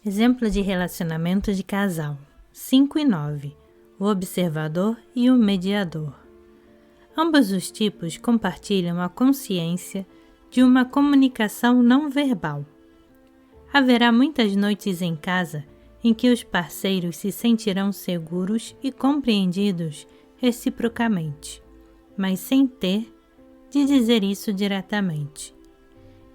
Exemplo de relacionamento de casal. 5 e 9. O observador e o mediador. Ambos os tipos compartilham a consciência de uma comunicação não verbal. Haverá muitas noites em casa em que os parceiros se sentirão seguros e compreendidos reciprocamente, mas sem ter de dizer isso diretamente.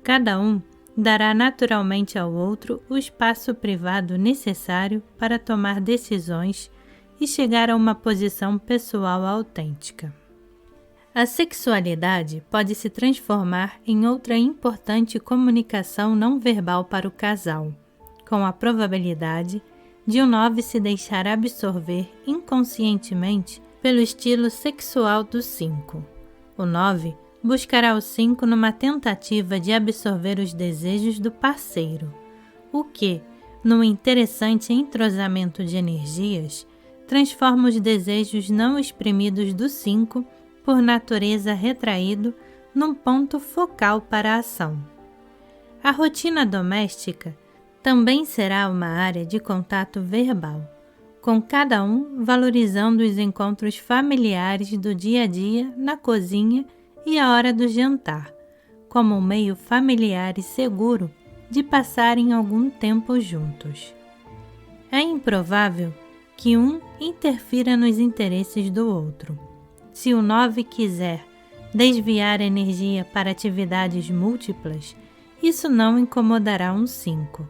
Cada um dará naturalmente ao outro o espaço privado necessário para tomar decisões e chegar a uma posição pessoal autêntica. A sexualidade pode se transformar em outra importante comunicação não verbal para o casal, com a probabilidade de o 9 se deixar absorver inconscientemente pelo estilo sexual do 5. O 9 buscará o 5 numa tentativa de absorver os desejos do parceiro, o que, num interessante entrosamento de energias, transforma os desejos não exprimidos do 5, por natureza retraído, num ponto focal para a ação. A rotina doméstica também será uma área de contato verbal, com cada um valorizando os encontros familiares do dia a dia na cozinha e a hora do jantar, como um meio familiar e seguro de passarem algum tempo juntos. É improvável que um interfira nos interesses do outro. Se o 9 quiser desviar energia para atividades múltiplas, isso não incomodará um 5,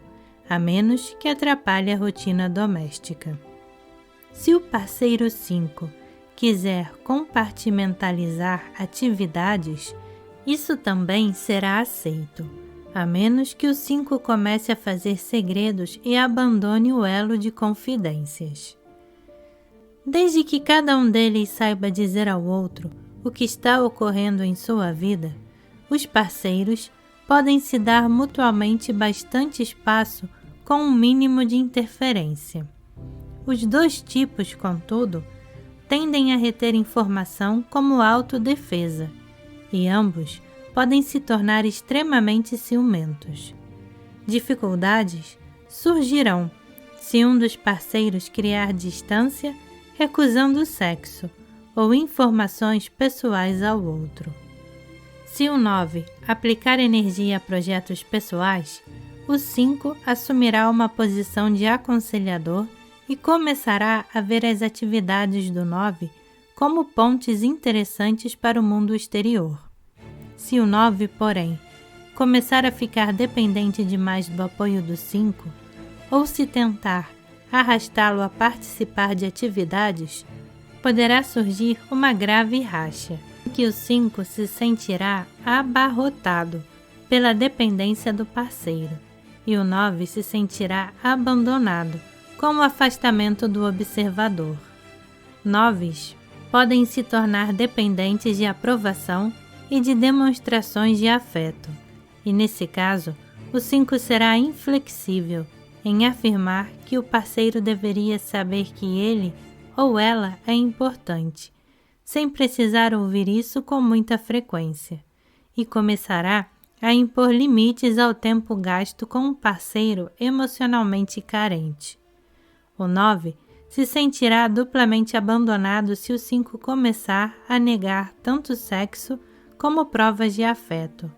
a menos que atrapalhe a rotina doméstica. Se o parceiro 5 quiser compartimentalizar atividades, isso também será aceito, a menos que o 5 comece a fazer segredos e abandone o elo de confidências. Desde que cada um deles saiba dizer ao outro o que está ocorrendo em sua vida, os parceiros podem se dar mutuamente bastante espaço com um mínimo de interferência. Os dois tipos, contudo, tendem a reter informação como autodefesa, e ambos podem se tornar extremamente ciumentos. Dificuldades surgirão se um dos parceiros criar distância, recusando o sexo ou informações pessoais ao outro. Se o 9 aplicar energia a projetos pessoais, o 5 assumirá uma posição de aconselhador e começará a ver as atividades do 9 como pontes interessantes para o mundo exterior. Se o 9, porém, começar a ficar dependente demais do apoio do 5, ou se tentar arrastá-lo a participar de atividades, poderá surgir uma grave racha, em que o 5 se sentirá abarrotado pela dependência do parceiro, e o 9 se sentirá abandonado com o afastamento do observador. 9s podem se tornar dependentes de aprovação e de demonstrações de afeto, e nesse caso, o 5 será inflexível em afirmar que o parceiro deveria saber que ele ou ela é importante, sem precisar ouvir isso com muita frequência, e começará a impor limites ao tempo gasto com um parceiro emocionalmente carente. O 9 se sentirá duplamente abandonado se o 5 começar a negar tanto sexo como provas de afeto.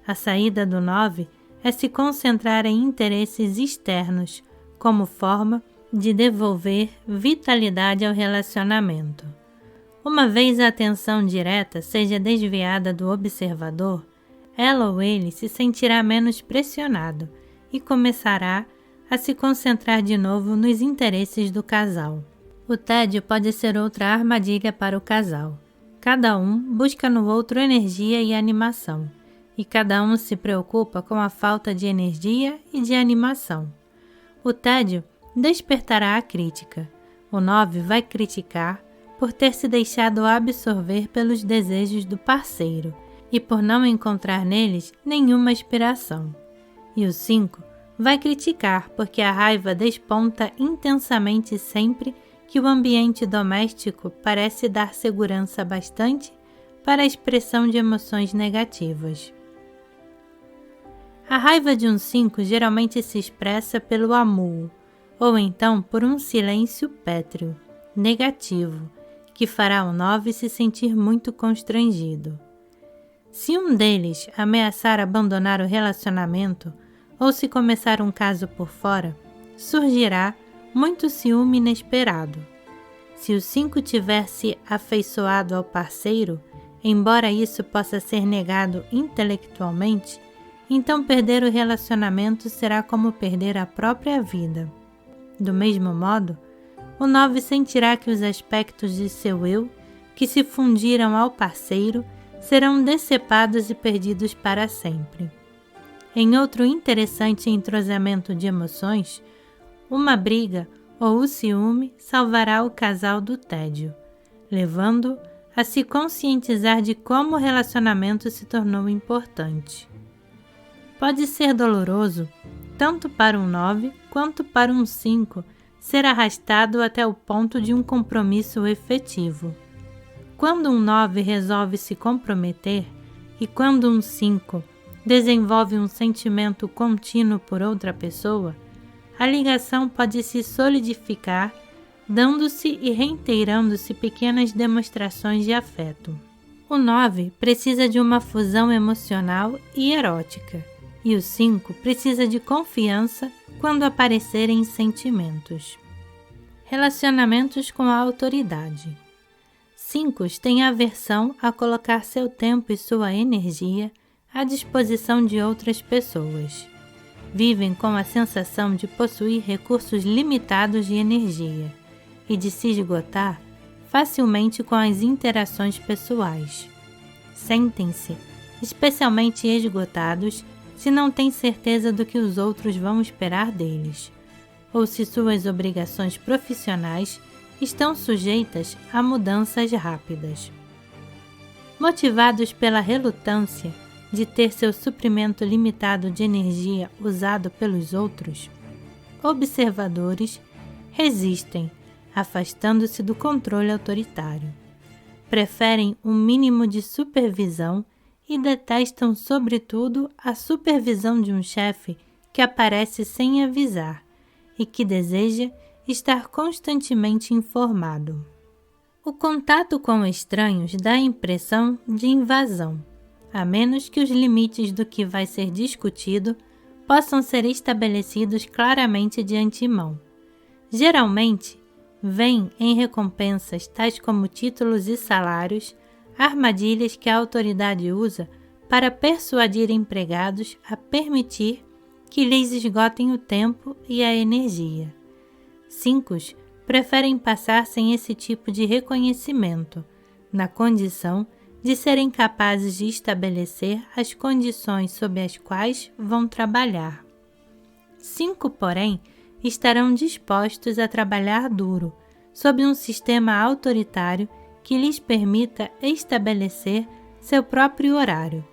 A saída do 9 é se concentrar em interesses externos, como forma de devolver vitalidade ao relacionamento. Uma vez a atenção direta seja desviada do observador, ela ou ele se sentirá menos pressionado e começará a se concentrar de novo nos interesses do casal. O tédio pode ser outra armadilha para o casal. Cada um busca no outro energia e animação, e cada um se preocupa com a falta de energia e de animação. O tédio despertará a crítica. O 9 vai criticar por ter se deixado absorver pelos desejos do parceiro e por não encontrar neles nenhuma inspiração. E o 5 vai criticar porque a raiva desponta intensamente sempre que o ambiente doméstico parece dar segurança bastante para a expressão de emoções negativas. A raiva de um 5 geralmente se expressa pelo amuo, ou então por um silêncio pétreo, negativo, que fará o 9 se sentir muito constrangido. Se um deles ameaçar abandonar o relacionamento ou se começar um caso por fora, surgirá muito ciúme inesperado. Se o 5 tiver se afeiçoado ao parceiro, embora isso possa ser negado intelectualmente, então perder o relacionamento será como perder a própria vida. Do mesmo modo, o 9 sentirá que os aspectos de seu eu, que se fundiram ao parceiro, serão decepados e perdidos para sempre. Em outro interessante entrosamento de emoções, uma briga ou o ciúme salvará o casal do tédio, levando-o a se conscientizar de como o relacionamento se tornou importante. Pode ser doloroso, tanto para um 9 quanto para um 5, ser arrastado até o ponto de um compromisso efetivo. Quando um 9 resolve se comprometer e quando um 5 desenvolve um sentimento contínuo por outra pessoa, a ligação pode se solidificar, dando-se e reiterando-se pequenas demonstrações de afeto. O 9 precisa de uma fusão emocional e erótica, e o 5 precisa de confiança quando aparecerem sentimentos. Relacionamentos com a autoridade. 5 têm aversão a colocar seu tempo e sua energia à disposição de outras pessoas. Vivem com a sensação de possuir recursos limitados de energia e de se esgotar facilmente com as interações pessoais. Sentem-se especialmente esgotados se não têm certeza do que os outros vão esperar deles, ou se suas obrigações profissionais estão sujeitas a mudanças rápidas. Motivados pela relutância de ter seu suprimento limitado de energia usado pelos outros, observadores resistem, afastando-se do controle autoritário. Preferem um mínimo de supervisão e detestam, sobretudo, a supervisão de um chefe que aparece sem avisar e que deseja estar constantemente informado. O contato com estranhos dá a impressão de invasão, a menos que os limites do que vai ser discutido possam ser estabelecidos claramente de antemão. Geralmente, vêm em recompensas tais como títulos e salários, armadilhas que a autoridade usa para persuadir empregados a permitir que lhes esgotem o tempo e a energia. 5 preferem passar sem esse tipo de reconhecimento, na condição de serem capazes de estabelecer as condições sob as quais vão trabalhar. 5, porém, estarão dispostos a trabalhar duro, sob um sistema autoritário que lhes permita estabelecer seu próprio horário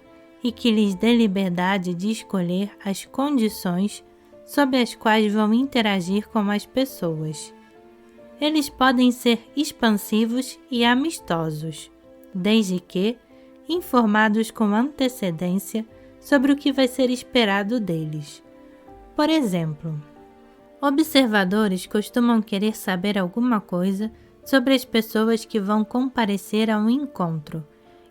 e que lhes dê liberdade de escolher as condições sob as quais vão interagir com as pessoas. Eles podem ser expansivos e amistosos, desde que informados com antecedência sobre o que vai ser esperado deles. Por exemplo, observadores costumam querer saber alguma coisa sobre as pessoas que vão comparecer a um encontro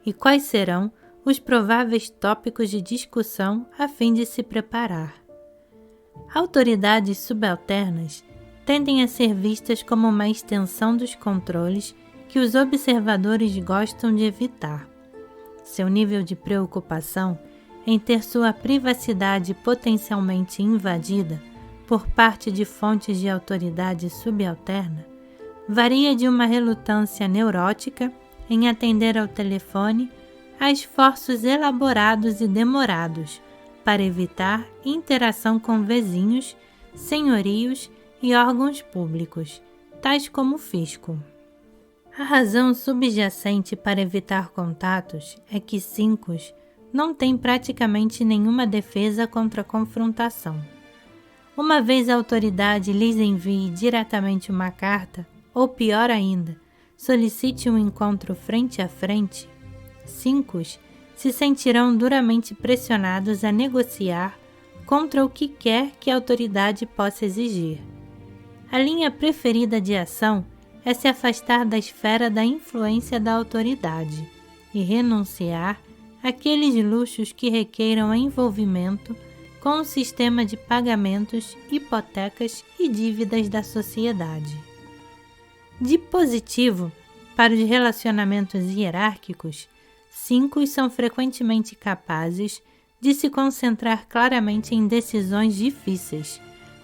e quais serão os prováveis tópicos de discussão a fim de se preparar. Autoridades subalternas tendem a ser vistas como uma extensão dos controles que os observadores gostam de evitar. Seu nível de preocupação em ter sua privacidade potencialmente invadida por parte de fontes de autoridade subalterna varia de uma relutância neurótica em atender ao telefone a esforços elaborados e demorados para evitar interação com vizinhos, senhorios e órgãos públicos, tais como o fisco. A razão subjacente para evitar contatos é que 5 não têm praticamente nenhuma defesa contra a confrontação. Uma vez a autoridade lhes envie diretamente uma carta, ou pior ainda, solicite um encontro frente a frente, 5 se sentirão duramente pressionados a negociar contra o que quer que a autoridade possa exigir. A linha preferida de ação é se afastar da esfera da influência da autoridade e renunciar àqueles luxos que requeiram envolvimento com o sistema de pagamentos, hipotecas e dívidas da sociedade. De positivo, para os relacionamentos hierárquicos, 5 são frequentemente capazes de se concentrar claramente em decisões difíceis,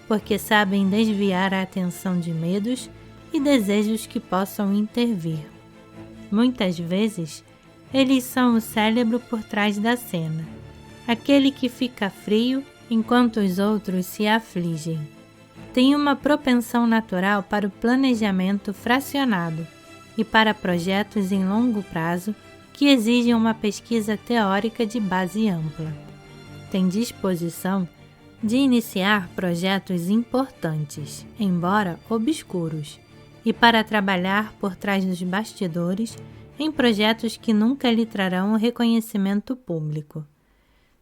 porque sabem desviar a atenção de medos e desejos que possam intervir. Muitas vezes, eles são o cérebro por trás da cena, aquele que fica frio enquanto os outros se afligem. Tem uma propensão natural para o planejamento fracionado e para projetos em longo prazo que exigem uma pesquisa teórica de base ampla. Tem disposição de iniciar projetos importantes, embora obscuros, e para trabalhar por trás dos bastidores em projetos que nunca lhe trarão o reconhecimento público.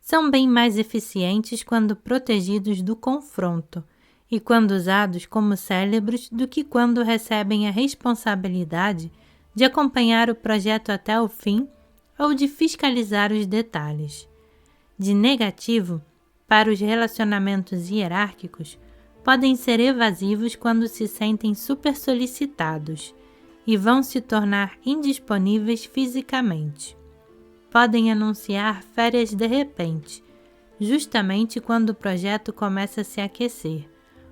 São bem mais eficientes quando protegidos do confronto e quando usados como cérebros do que quando recebem a responsabilidade de acompanhar o projeto até o fim ou de fiscalizar os detalhes. De negativo, para os relacionamentos hierárquicos, podem ser evasivos quando se sentem supersolicitados e vão se tornar indisponíveis fisicamente. Podem anunciar férias de repente, justamente quando o projeto começa a se aquecer,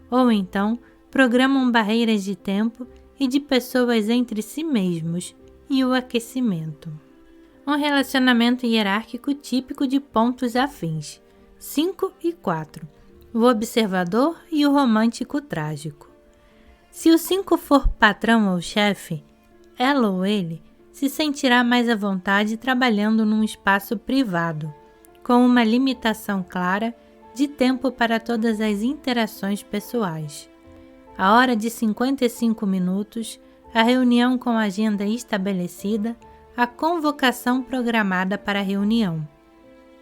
ou então programam barreiras de tempo e de pessoas entre si mesmos e o aquecimento. Um relacionamento hierárquico típico de pontos afins, 5 e 4, o observador e o romântico trágico. Se o 5 for patrão ou chefe, ela ou ele se sentirá mais à vontade trabalhando num espaço privado, com uma limitação clara de tempo para todas as interações pessoais. A hora de 55 minutos, a reunião com a agenda estabelecida, a convocação programada para a reunião.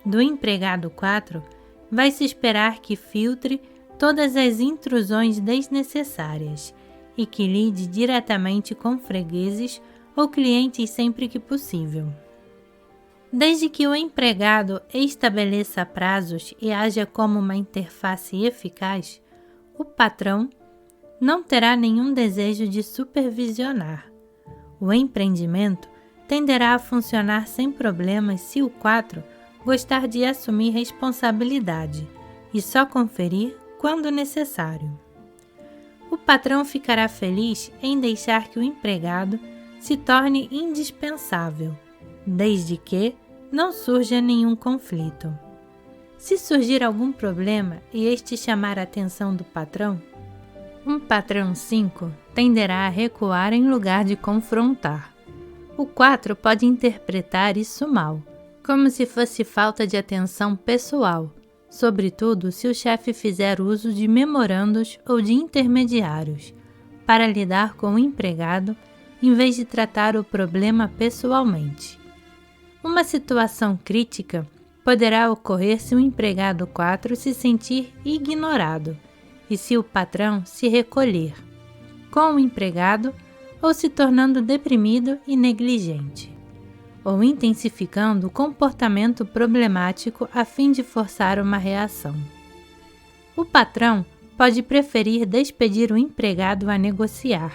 Do empregado 4, vai-se esperar que filtre todas as intrusões desnecessárias e que lide diretamente com fregueses ou clientes sempre que possível. Desde que o empregado estabeleça prazos e haja como uma interface eficaz, o patrão não terá nenhum desejo de supervisionar. O empreendimento tenderá a funcionar sem problemas se o 4 gostar de assumir responsabilidade e só conferir quando necessário. O patrão ficará feliz em deixar que o empregado se torne indispensável, desde que não surja nenhum conflito. Se surgir algum problema e este chamar a atenção do patrão, um patrão 5 tenderá a recuar em lugar de confrontar. O 4 pode interpretar isso mal, como se fosse falta de atenção pessoal, sobretudo se o chefe fizer uso de memorandos ou de intermediários, para lidar com o empregado em vez de tratar o problema pessoalmente. Uma situação crítica poderá ocorrer se o empregado 4 se sentir ignorado e se o patrão se recolher, com o empregado ou se tornando deprimido e negligente, ou intensificando o comportamento problemático a fim de forçar uma reação. O patrão pode preferir despedir o empregado a negociar,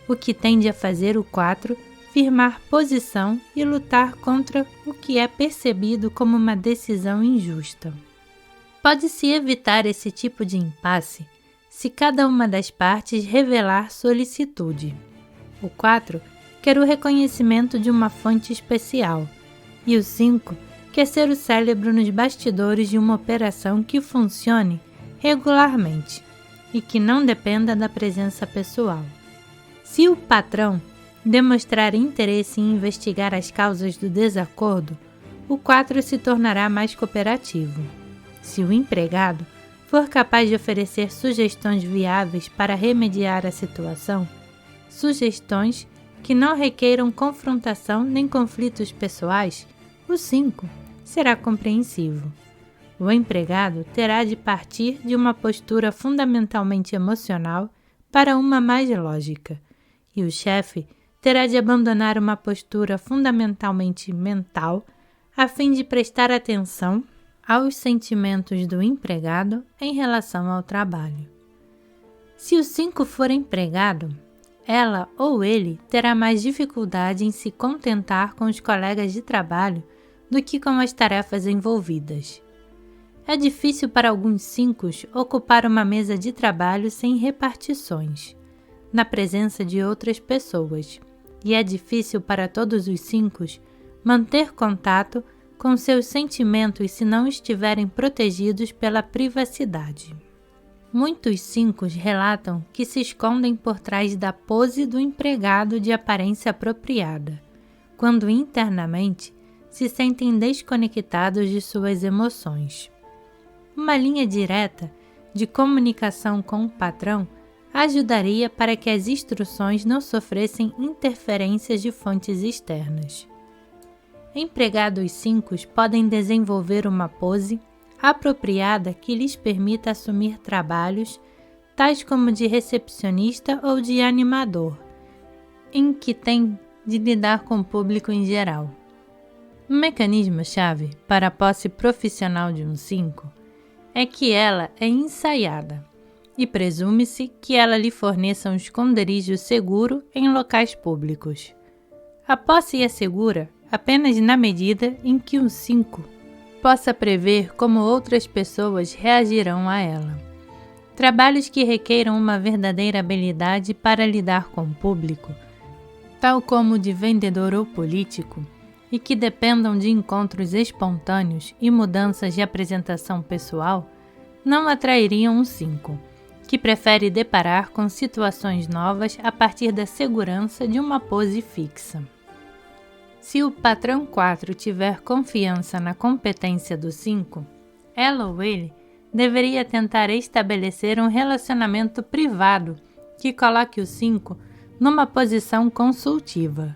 o que tende a fazer o 4 firmar posição e lutar contra o que é percebido como uma decisão injusta. Pode-se evitar esse tipo de impasse se cada uma das partes revelar solicitude. O 4 quer o reconhecimento de uma fonte especial e o 5 quer ser o cérebro nos bastidores de uma operação que funcione regularmente e que não dependa da presença pessoal. Se o patrão demonstrar interesse em investigar as causas do desacordo, o 4 se tornará mais cooperativo. Se o empregado for capaz de oferecer sugestões viáveis para remediar a situação, sugestões que não requeiram confrontação nem conflitos pessoais, o 5 será compreensivo. O empregado terá de partir de uma postura fundamentalmente emocional para uma mais lógica, e o chefe terá de abandonar uma postura fundamentalmente mental a fim de prestar atenção aos sentimentos do empregado em relação ao trabalho. Se o 5 for empregado, ela ou ele terá mais dificuldade em se contentar com os colegas de trabalho do que com as tarefas envolvidas. É difícil para alguns 5 ocupar uma mesa de trabalho sem repartições, na presença de outras pessoas, e é difícil para todos os 5 manter contato com seus sentimentos se não estiverem protegidos pela privacidade. Muitos 5 relatam que se escondem por trás da pose do empregado de aparência apropriada, quando internamente se sentem desconectados de suas emoções. Uma linha direta de comunicação com o patrão ajudaria para que as instruções não sofressem interferências de fontes externas. Empregados 5 podem desenvolver uma pose apropriada que lhes permita assumir trabalhos, tais como de recepcionista ou de animador, em que têm de lidar com o público em geral. Um mecanismo-chave para a posse profissional de um 5 é que ela é ensaiada e presume-se que ela lhe forneça um esconderijo seguro em locais públicos. A posse é segura apenas na medida em que um 5 possa prever como outras pessoas reagirão a ela. Trabalhos que requeiram uma verdadeira habilidade para lidar com o público, tal como o de vendedor ou político, e que dependam de encontros espontâneos e mudanças de apresentação pessoal, não atrairiam um 5, que prefere deparar com situações novas a partir da segurança de uma pose fixa. Se o patrão 4 tiver confiança na competência do 5, ela ou ele deveria tentar estabelecer um relacionamento privado que coloque o 5 numa posição consultiva.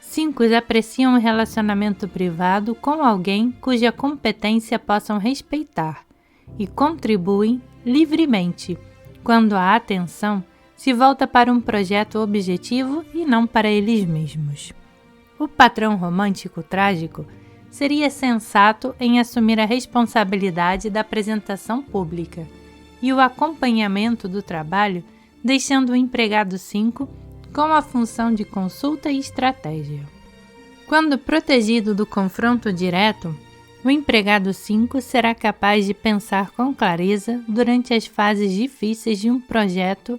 5 apreciam um relacionamento privado com alguém cuja competência possam respeitar e contribuem livremente quando a atenção se volta para um projeto objetivo e não para eles mesmos. O patrão romântico trágico seria sensato em assumir a responsabilidade da apresentação pública e o acompanhamento do trabalho, deixando o empregado 5 com a função de consulta e estratégia. Quando protegido do confronto direto, o empregado 5 será capaz de pensar com clareza durante as fases difíceis de um projeto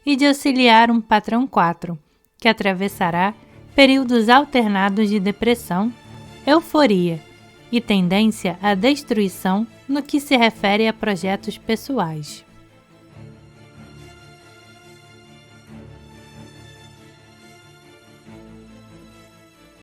e de auxiliar um patrão 4, que atravessará períodos alternados de depressão, euforia e tendência à destruição no que se refere a projetos pessoais.